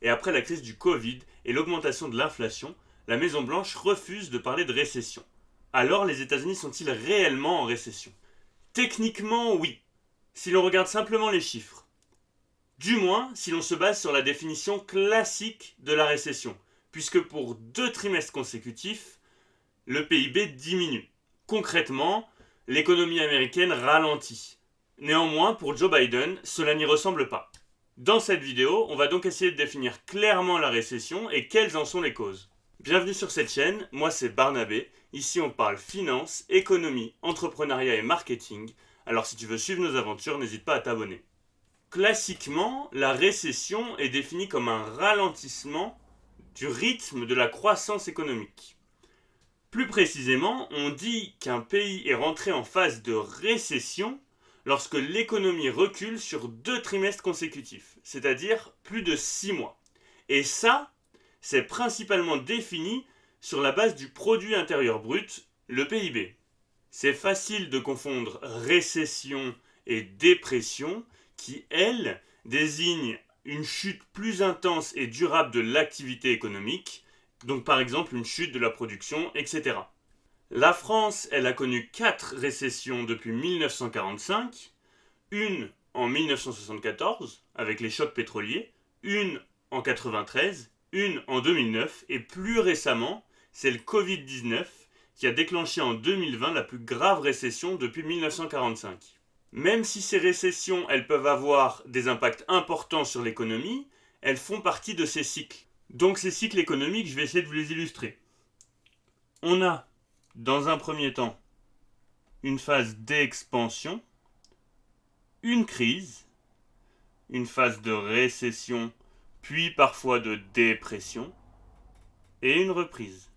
Et après la crise du Covid et l'augmentation de l'inflation, la Maison-Blanche refuse de parler de récession. Alors les États-Unis sont-ils réellement en récession? Techniquement, oui, si l'on regarde simplement les chiffres. Du moins, si l'on se base sur la définition classique de la récession, puisque pour 2 trimestres consécutifs, le PIB diminue. Concrètement, l'économie américaine ralentit. Néanmoins, pour Joe Biden, cela n'y ressemble pas. Dans cette vidéo, on va donc essayer de définir clairement la récession et quelles en sont les causes. Bienvenue sur cette chaîne, moi c'est Barnabé. Ici on parle finance, économie, entrepreneuriat et marketing. Alors si tu veux suivre nos aventures, n'hésite pas à t'abonner. Classiquement, la récession est définie comme un ralentissement du rythme de la croissance économique. Plus précisément, on dit qu'un pays est rentré en phase de récession lorsque l'économie recule sur 2 trimestres consécutifs, c'est-à-dire plus de 6 mois. Et ça, c'est principalement défini sur la base du produit intérieur brut, le PIB. C'est facile de confondre récession et dépression, qui, elles, désignent une chute plus intense et durable de l'activité économique, donc par exemple une chute de la production, etc. La France, elle a connu 4 récessions depuis 1945, une en 1974 avec les chocs pétroliers, une en 1993, une en 2009 et plus récemment, c'est le Covid-19 qui a déclenché en 2020 la plus grave récession depuis 1945. Même si ces récessions, elles peuvent avoir des impacts importants sur l'économie, elles font partie de ces cycles. Donc ces cycles économiques, je vais essayer de vous les illustrer. On a, dans un premier temps, une phase d'expansion, une crise, une phase de récession, puis parfois de dépression, et une reprise.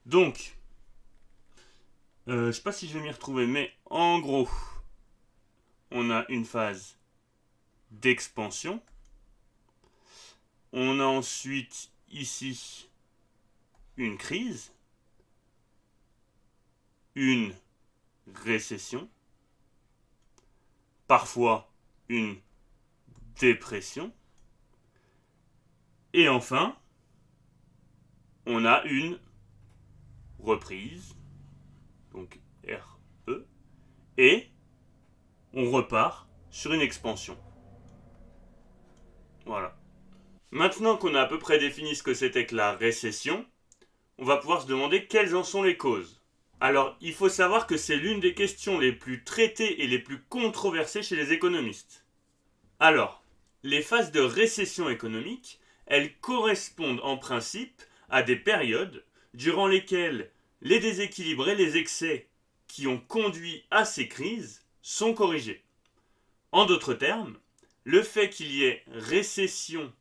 Donc, je ne sais pas si je vais m'y retrouver, mais en gros, on a une phase d'expansion. On a ensuite ici une crise, une récession, parfois une dépression, et enfin, on a une reprise, donc RE, et on repart sur une expansion. Voilà. Maintenant qu'on a à peu près défini ce que c'était que la récession, on va pouvoir se demander quelles en sont les causes. Alors, il faut savoir que c'est l'une des questions les plus traitées et les plus controversées chez les économistes. Alors, les phases de récession économique, elles correspondent en principe à des périodes durant lesquelles les déséquilibres et les excès qui ont conduit à ces crises sont corrigés. En d'autres termes, le fait qu'il y ait récession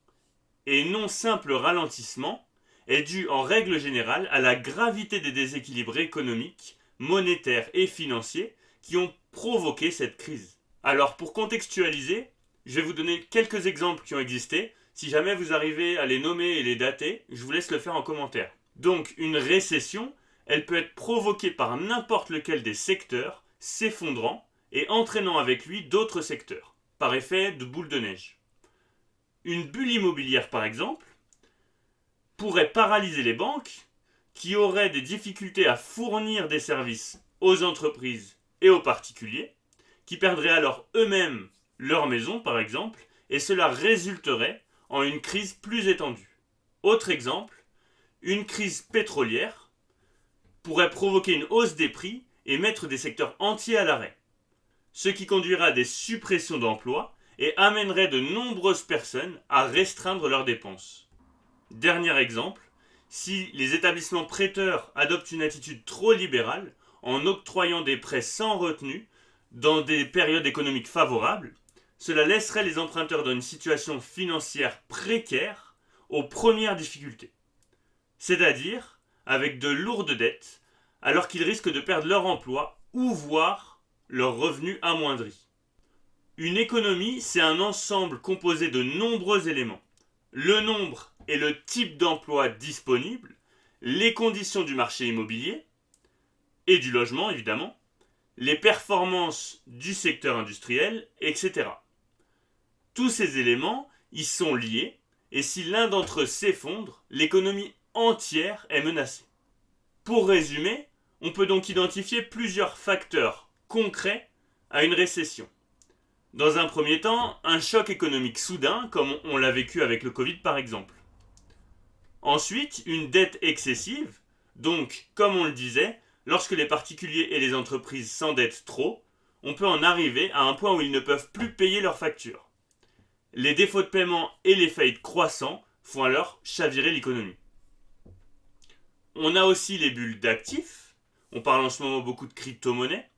et non simple ralentissement est dû en règle générale à la gravité des déséquilibres économiques, monétaires et financiers qui ont provoqué cette crise. Alors pour contextualiser, je vais vous donner quelques exemples qui ont existé. Si jamais vous arrivez à les nommer et les dater, je vous laisse le faire en commentaire. Donc une récession, elle peut être provoquée par n'importe lequel des secteurs s'effondrant et entraînant avec lui d'autres secteurs, par effet de boule de neige. Une bulle immobilière par exemple pourrait paralyser les banques qui auraient des difficultés à fournir des services aux entreprises et aux particuliers, qui perdraient alors eux-mêmes leur maison par exemple, et cela résulterait en une crise plus étendue. Autre exemple, une crise pétrolière pourrait provoquer une hausse des prix et mettre des secteurs entiers à l'arrêt, ce qui conduira à des suppressions d'emplois et amènerait de nombreuses personnes à restreindre leurs dépenses. Dernier exemple, si les établissements prêteurs adoptent une attitude trop libérale en octroyant des prêts sans retenue dans des périodes économiques favorables, cela laisserait les emprunteurs dans une situation financière précaire aux premières difficultés. C'est-à-dire avec de lourdes dettes, alors qu'ils risquent de perdre leur emploi ou voir leurs revenus amoindris. Une économie, c'est un ensemble composé de nombreux éléments. Le nombre et le type d'emploi disponible, les conditions du marché immobilier et du logement évidemment, les performances du secteur industriel, etc. Tous ces éléments, ils sont liés, et si l'un d'entre eux s'effondre, l'économie entière est menacée. Pour résumer, on peut donc identifier plusieurs facteurs concrets à une récession. Dans un premier temps, un choc économique soudain, comme on l'a vécu avec le Covid par exemple. Ensuite, une dette excessive, donc comme on le disait, lorsque les particuliers et les entreprises s'endettent trop, on peut en arriver à un point où ils ne peuvent plus payer leurs factures. Les défauts de paiement et les faillites croissants font alors chavirer l'économie. On a aussi les bulles d'actifs, on parle en ce moment beaucoup de crypto-monnaies,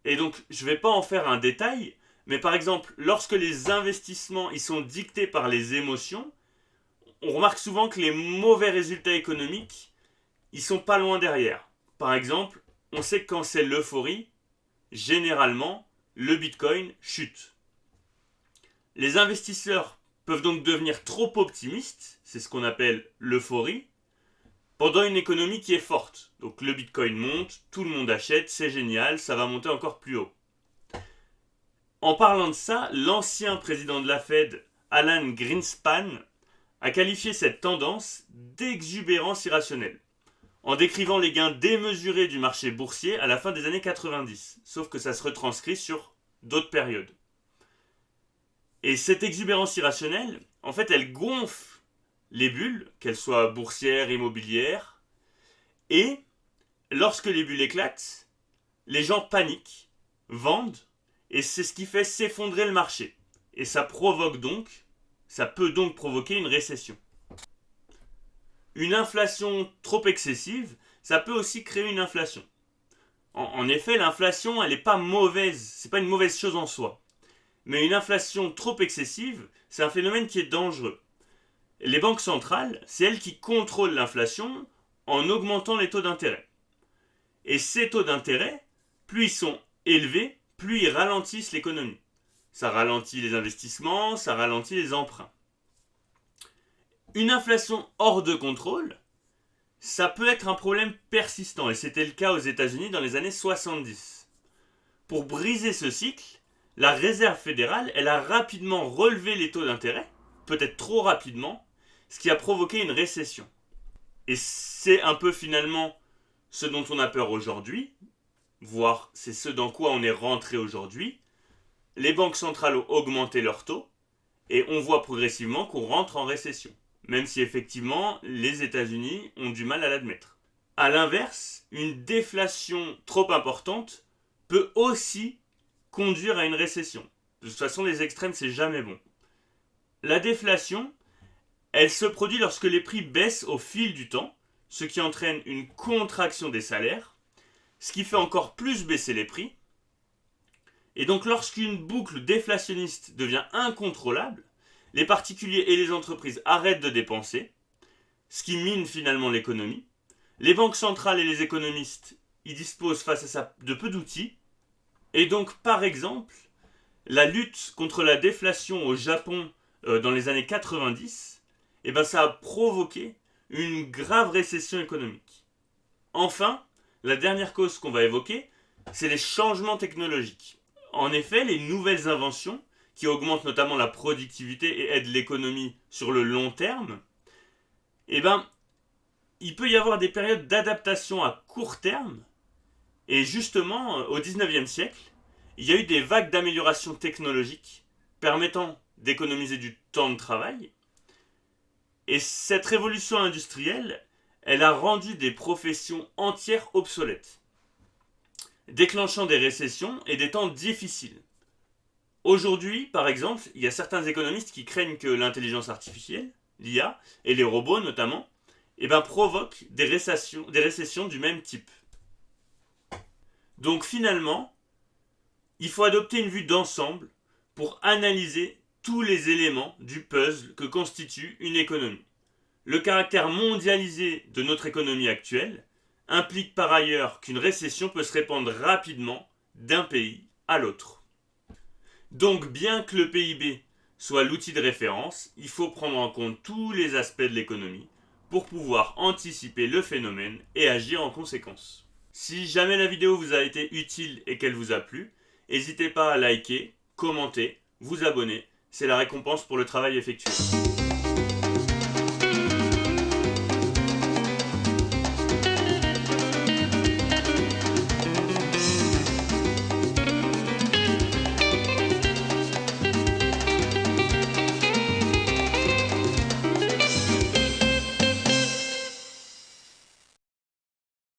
et donc je ne vais pas en faire un détail, mais par exemple, lorsque les investissements ils sont dictés par les émotions, on remarque souvent que les mauvais résultats économiques, ils sont pas loin derrière. Par exemple, on sait que quand c'est l'euphorie, généralement, le Bitcoin chute. Les investisseurs peuvent donc devenir trop optimistes, c'est ce qu'on appelle l'euphorie, pendant une économie qui est forte. Donc le Bitcoin monte, tout le monde achète, c'est génial, ça va monter encore plus haut. En parlant de ça, l'ancien président de la Fed, Alan Greenspan, a qualifié cette tendance d'exubérance irrationnelle, en décrivant les gains démesurés du marché boursier à la fin des années 90, sauf que ça se retranscrit sur d'autres périodes. Et cette exubérance irrationnelle, en fait, elle gonfle les bulles, qu'elles soient boursières, immobilières, et lorsque les bulles éclatent, les gens paniquent, vendent, et c'est ce qui fait s'effondrer le marché. Et ça peut donc provoquer une récession. Une inflation trop excessive, ça peut aussi créer une inflation. En effet, l'inflation, elle n'est pas mauvaise, c'est pas une mauvaise chose en soi. Mais une inflation trop excessive, c'est un phénomène qui est dangereux. Les banques centrales, c'est elles qui contrôlent l'inflation en augmentant les taux d'intérêt. Et ces taux d'intérêt, plus ils sont élevés, plus ils ralentissent l'économie. Ça ralentit les investissements, ça ralentit les emprunts. Une inflation hors de contrôle, ça peut être un problème persistant, et c'était le cas aux États-Unis dans les années 70. Pour briser ce cycle, la Réserve fédérale, elle a rapidement relevé les taux d'intérêt, peut-être trop rapidement, ce qui a provoqué une récession. Et c'est un peu finalement ce dont on a peur aujourd'hui, voire c'est ce dans quoi on est rentré aujourd'hui. Les banques centrales ont augmenté leurs taux, et on voit progressivement qu'on rentre en récession, même si effectivement les États-Unis ont du mal à l'admettre. A l'inverse, une déflation trop importante peut aussi conduire à une récession. De toute façon, les extrêmes, c'est jamais bon. La déflation, elle se produit lorsque les prix baissent au fil du temps, ce qui entraîne une contraction des salaires, ce qui fait encore plus baisser les prix. Et donc lorsqu'une boucle déflationniste devient incontrôlable, les particuliers et les entreprises arrêtent de dépenser, ce qui mine finalement l'économie. Les banques centrales et les économistes y disposent face à ça de peu d'outils. Et donc par exemple, la lutte contre la déflation au Japon dans les années 90, ça a provoqué une grave récession économique. Enfin, la dernière cause qu'on va évoquer, c'est les changements technologiques. En effet, les nouvelles inventions, qui augmentent notamment la productivité et aident l'économie sur le long terme, il peut y avoir des périodes d'adaptation à court terme. Et justement, au XIXe siècle, il y a eu des vagues d'amélioration technologique permettant d'économiser du temps de travail. Et cette révolution industrielle, elle a rendu des professions entières obsolètes, déclenchant des récessions et des temps difficiles. Aujourd'hui, par exemple, il y a certains économistes qui craignent que l'intelligence artificielle, l'IA, et les robots notamment, provoquent des récessions du même type. Donc finalement, il faut adopter une vue d'ensemble pour analyser tous les éléments du puzzle que constitue une économie. Le caractère mondialisé de notre économie actuelle implique par ailleurs qu'une récession peut se répandre rapidement d'un pays à l'autre. Donc bien que le PIB soit l'outil de référence, il faut prendre en compte tous les aspects de l'économie pour pouvoir anticiper le phénomène et agir en conséquence. Si jamais la vidéo vous a été utile et qu'elle vous a plu, n'hésitez pas à liker, commenter, vous abonner, c'est la récompense pour le travail effectué.